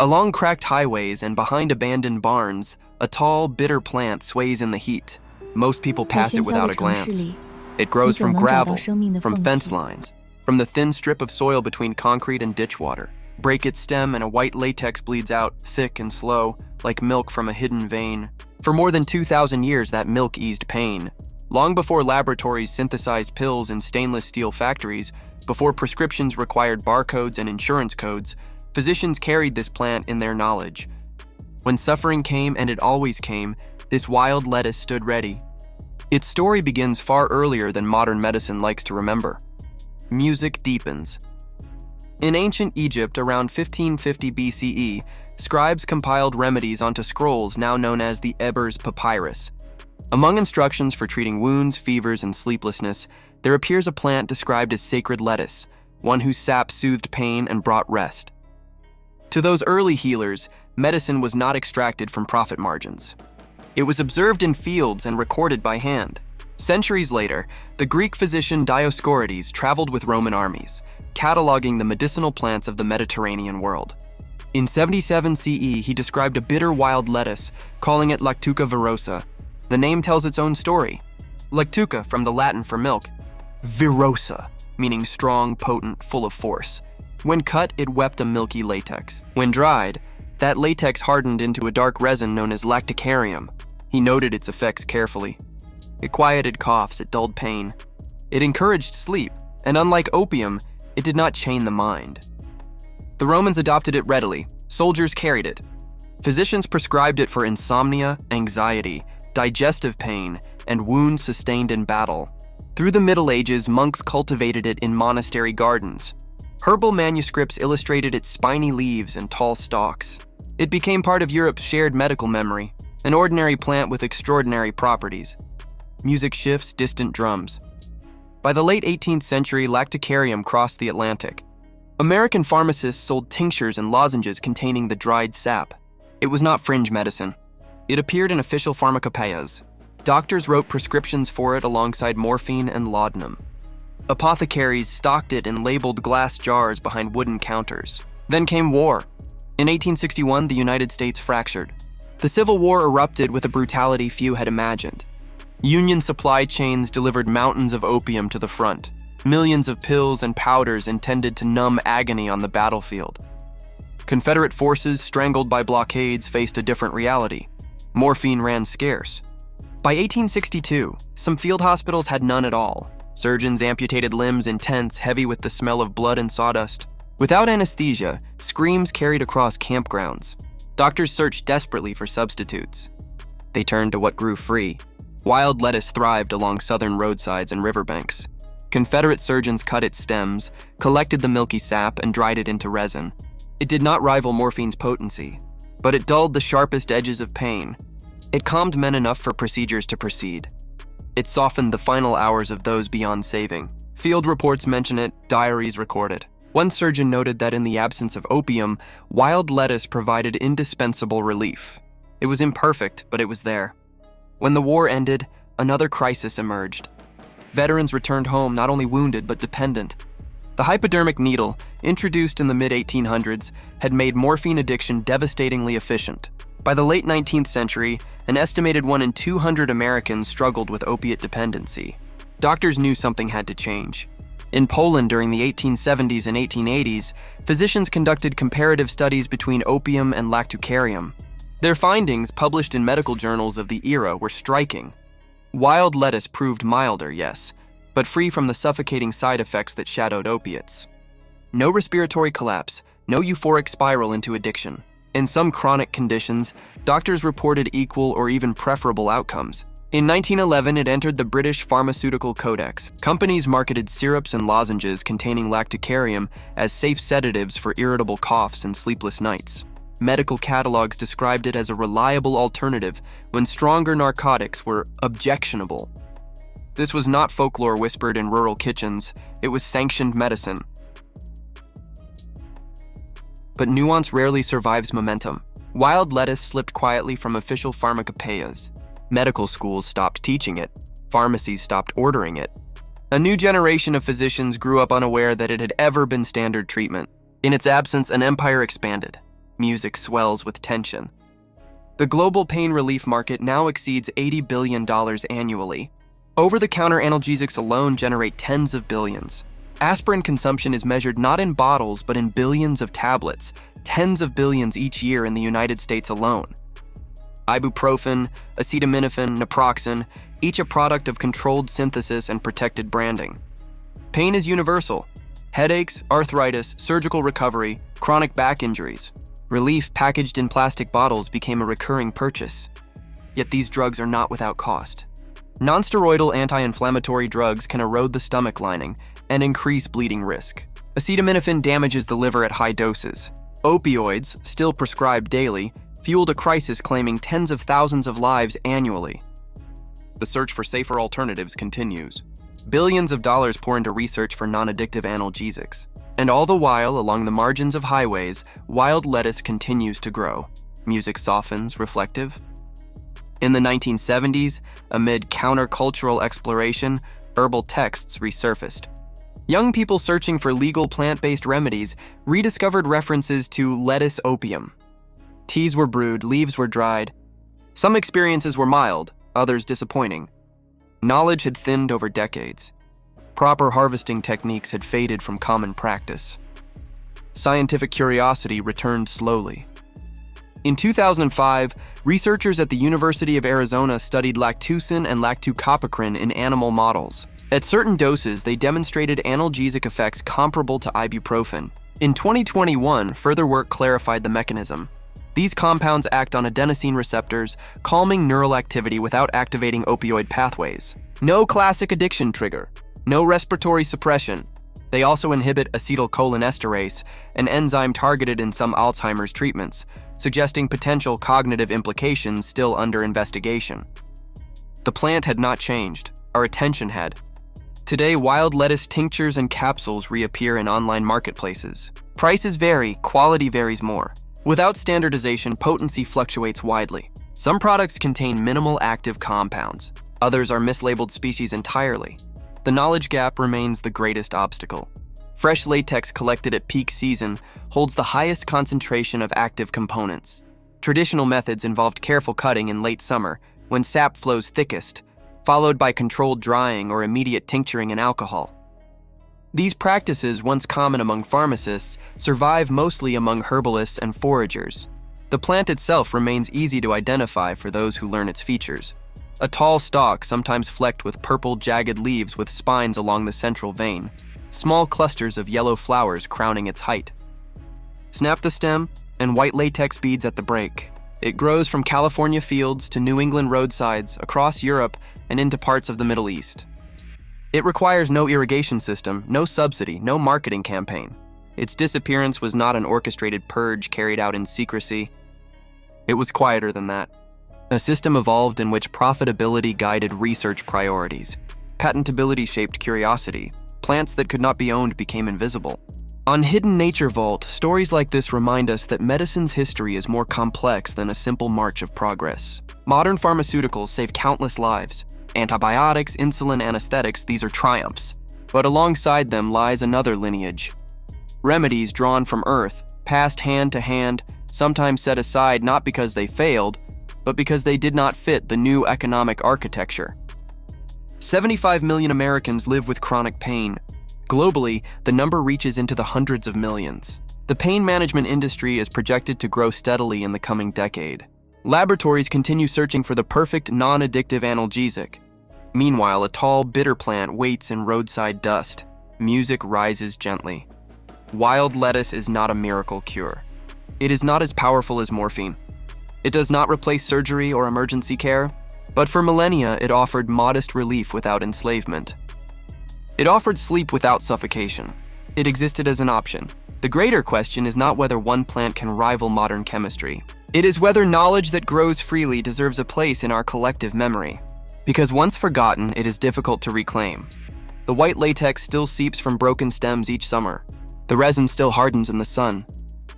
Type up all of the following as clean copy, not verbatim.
Along cracked highways and behind abandoned barns, a tall, bitter plant sways in the heat. Most people pass it without a glance. It grows from gravel, from fence lines, from the thin strip of soil between concrete and ditch water. Break its stem and a white latex bleeds out, thick and slow, like milk from a hidden vein. For more than 2,000 years, that milk eased pain. Long before laboratories synthesized pills in stainless steel factories, before prescriptions required barcodes and insurance codes, physicians carried this plant in their knowledge. When suffering came, and it always came, this wild lettuce stood ready. Its story begins far earlier than modern medicine likes to remember. Music deepens. In ancient Egypt, around 1550 BCE, scribes compiled remedies onto scrolls now known as the Ebers Papyrus. Among instructions for treating wounds, fevers, and sleeplessness, there appears a plant described as sacred lettuce, one whose sap soothed pain and brought rest. To those early healers, medicine was not extracted from profit margins. It was observed in fields and recorded by hand. Centuries later, the Greek physician Dioscorides traveled with Roman armies, cataloging the medicinal plants of the Mediterranean world. In 77 CE, he described a bitter wild lettuce, calling it lactuca virosa. The name tells its own story. Lactuca, from the Latin for milk. Virosa, meaning strong, potent, full of force. When cut, it wept a milky latex. When dried, that latex hardened into a dark resin known as lactucarium. He noted its effects carefully. It quieted coughs, it dulled pain. It encouraged sleep, and unlike opium, it did not chain the mind. The Romans adopted it readily. Soldiers carried it. Physicians prescribed it for insomnia, anxiety, digestive pain, and wounds sustained in battle. Through the Middle Ages, monks cultivated it in monastery gardens. Herbal manuscripts illustrated its spiny leaves and tall stalks. It became part of Europe's shared medical memory, an ordinary plant with extraordinary properties. Music shifts, distant drums. By the late 18th century, lactucarium crossed the Atlantic. American pharmacists sold tinctures and lozenges containing the dried sap. It was not fringe medicine. It appeared in official pharmacopoeias. Doctors wrote prescriptions for it alongside morphine and laudanum. Apothecaries stocked it in labeled glass jars behind wooden counters. Then came war. In 1861, the United States fractured. The Civil War erupted with a brutality few had imagined. Union supply chains delivered mountains of opium to the front, millions of pills and powders intended to numb agony on the battlefield. Confederate forces, strangled by blockades, faced a different reality. Morphine ran scarce. By 1862, some field hospitals had none at all. Surgeons amputated limbs in tents heavy with the smell of blood and sawdust. Without anesthesia, screams carried across campgrounds. Doctors searched desperately for substitutes. They turned to what grew free. Wild lettuce thrived along southern roadsides and riverbanks. Confederate surgeons cut its stems, collected the milky sap, and dried it into resin. It did not rival morphine's potency, but it dulled the sharpest edges of pain. It calmed men enough for procedures to proceed. It softened the final hours of those beyond saving. Field reports mention it, diaries record it. One surgeon noted that in the absence of opium, wild lettuce provided indispensable relief. It was imperfect, but it was there. When the war ended, another crisis emerged. Veterans returned home not only wounded, but dependent. The hypodermic needle, introduced in the mid-1800s, had made morphine addiction devastatingly efficient. By the late 19th century, an estimated 1 in 200 Americans struggled with opiate dependency. Doctors knew something had to change. In Poland during the 1870s and 1880s, physicians conducted comparative studies between opium and lactucarium. Their findings, published in medical journals of the era, were striking. Wild lettuce proved milder, yes, but free from the suffocating side effects that shadowed opiates. No respiratory collapse, no euphoric spiral into addiction. In some chronic conditions, doctors reported equal or even preferable outcomes. In 1911, it entered the British Pharmaceutical Codex. Companies marketed syrups and lozenges containing lactucarium as safe sedatives for irritable coughs and sleepless nights. Medical catalogs described it as a reliable alternative when stronger narcotics were objectionable. This was not folklore whispered in rural kitchens, it was sanctioned medicine. But nuance rarely survives momentum. Wild lettuce slipped quietly from official pharmacopoeias. Medical schools stopped teaching it. Pharmacies stopped ordering it. A new generation of physicians grew up unaware that it had ever been standard treatment. In its absence, an empire expanded. Music swells with tension. The global pain relief market now exceeds $80 billion annually. Over-the-counter analgesics alone generate tens of billions. Aspirin consumption is measured not in bottles but in billions of tablets, tens of billions each year in the United States alone. Ibuprofen, acetaminophen, naproxen, each a product of controlled synthesis and protected branding. Pain is universal. Headaches, arthritis, surgical recovery, chronic back injuries. Relief packaged in plastic bottles became a recurring purchase. Yet these drugs are not without cost. Non-steroidal anti-inflammatory drugs can erode the stomach lining and increase bleeding risk. Acetaminophen damages the liver at high doses. Opioids, still prescribed daily, fueled a crisis claiming tens of thousands of lives annually. The search for safer alternatives continues. Billions of dollars pour into research for non-addictive analgesics. And all the while, along the margins of highways, wild lettuce continues to grow. Music softens, reflective. In the 1970s, amid countercultural exploration, herbal texts resurfaced. Young people searching for legal plant-based remedies rediscovered references to lettuce opium. Teas were brewed, leaves were dried. Some experiences were mild, others disappointing. Knowledge had thinned over decades. Proper harvesting techniques had faded from common practice. Scientific curiosity returned slowly. In 2005, researchers at the University of Arizona studied lactucin and lactucopicrin in animal models. At certain doses, they demonstrated analgesic effects comparable to ibuprofen. In 2021, further work clarified the mechanism. These compounds act on adenosine receptors, calming neural activity without activating opioid pathways. No classic addiction trigger. No respiratory suppression. They also inhibit acetylcholinesterase, an enzyme targeted in some Alzheimer's treatments, suggesting potential cognitive implications still under investigation. The plant had not changed. Our attention had. Today, wild lettuce tinctures and capsules reappear in online marketplaces. Prices vary, quality varies more. Without standardization, potency fluctuates widely. Some products contain minimal active compounds. Others are mislabeled species entirely. The knowledge gap remains the greatest obstacle. Fresh latex collected at peak season holds the highest concentration of active components. Traditional methods involved careful cutting in late summer, when sap flows thickest, followed by controlled drying or immediate tincturing in alcohol. These practices, once common among pharmacists, survive mostly among herbalists and foragers. The plant itself remains easy to identify for those who learn its features. A tall stalk, sometimes flecked with purple, jagged leaves with spines along the central vein. Small clusters of yellow flowers crowning its height. Snap the stem, and white latex beads at the break. It grows from California fields to New England roadsides, across Europe, and into parts of the Middle East. It requires no irrigation system, no subsidy, no marketing campaign. Its disappearance was not an orchestrated purge carried out in secrecy. It was quieter than that. A system evolved in which profitability guided research priorities. Patentability shaped curiosity. Plants that could not be owned became invisible. On Hidden Nature Vault, stories like this remind us that medicine's history is more complex than a simple march of progress. Modern pharmaceuticals save countless lives. Antibiotics, insulin, anesthetics, these are triumphs. But alongside them lies another lineage. Remedies drawn from earth, passed hand to hand, sometimes set aside not because they failed, but because they did not fit the new economic architecture. 75 million Americans live with chronic pain. Globally, the number reaches into the hundreds of millions. The pain management industry is projected to grow steadily in the coming decade. Laboratories continue searching for the perfect non-addictive analgesic. Meanwhile, a tall, bitter plant waits in roadside dust. Music rises gently. Wild lettuce is not a miracle cure. It is not as powerful as morphine. It does not replace surgery or emergency care, but for millennia it offered modest relief without enslavement. It offered sleep without suffocation. It existed as an option. The greater question is not whether one plant can rival modern chemistry. It is whether knowledge that grows freely deserves a place in our collective memory. Because once forgotten, it is difficult to reclaim. The white latex still seeps from broken stems each summer. The resin still hardens in the sun.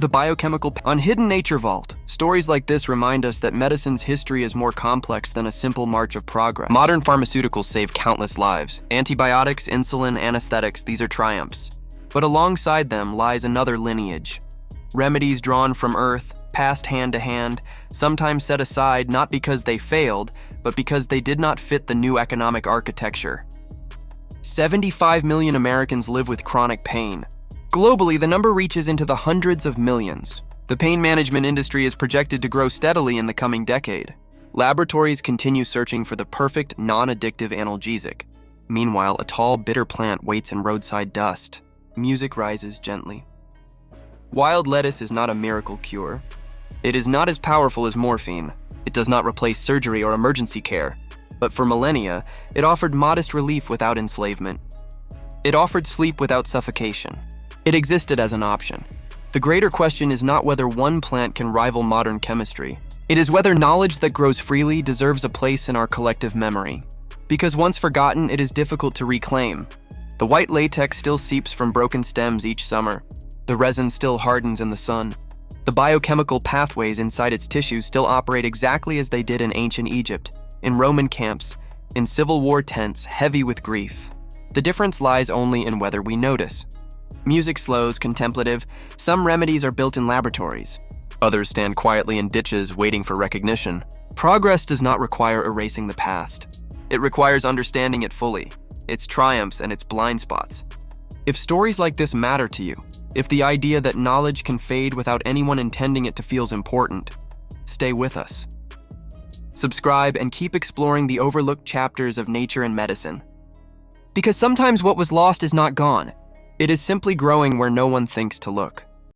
The biochemical on Hidden Nature Vault, stories like this remind us that medicine's history is more complex than a simple march of progress. Modern pharmaceuticals save countless lives. Antibiotics, insulin, anesthetics, these are triumphs. But alongside them lies another lineage. Remedies drawn from earth, passed hand to hand, sometimes set aside not because they failed, but because they did not fit the new economic architecture. 75 million Americans live with chronic pain. Globally, the number reaches into the hundreds of millions. The pain management industry is projected to grow steadily in the coming decade. Laboratories continue searching for the perfect, non-addictive analgesic. Meanwhile, a tall, bitter plant waits in roadside dust. Music rises gently. Wild lettuce is not a miracle cure. It is not as powerful as morphine. It does not replace surgery or emergency care. But for millennia, it offered modest relief without enslavement. It offered sleep without suffocation. It existed as an option. The greater question is not whether one plant can rival modern chemistry. It is whether knowledge that grows freely deserves a place in our collective memory. Because once forgotten, it is difficult to reclaim. The white latex still seeps from broken stems each summer. The resin still hardens in the sun. The biochemical pathways inside its tissues still operate exactly as they did in ancient Egypt, in Roman camps, in Civil War tents heavy with grief. The difference lies only in whether we notice. Music slows, contemplative. Some remedies are built in laboratories. Others stand quietly in ditches waiting for recognition. Progress does not require erasing the past. It requires understanding it fully, its triumphs and its blind spots. If stories like this matter to you, if the idea that knowledge can fade without anyone intending it to feels important, stay with us. Subscribe and keep exploring the overlooked chapters of nature and medicine. Because sometimes what was lost is not gone. It is simply growing where no one thinks to look.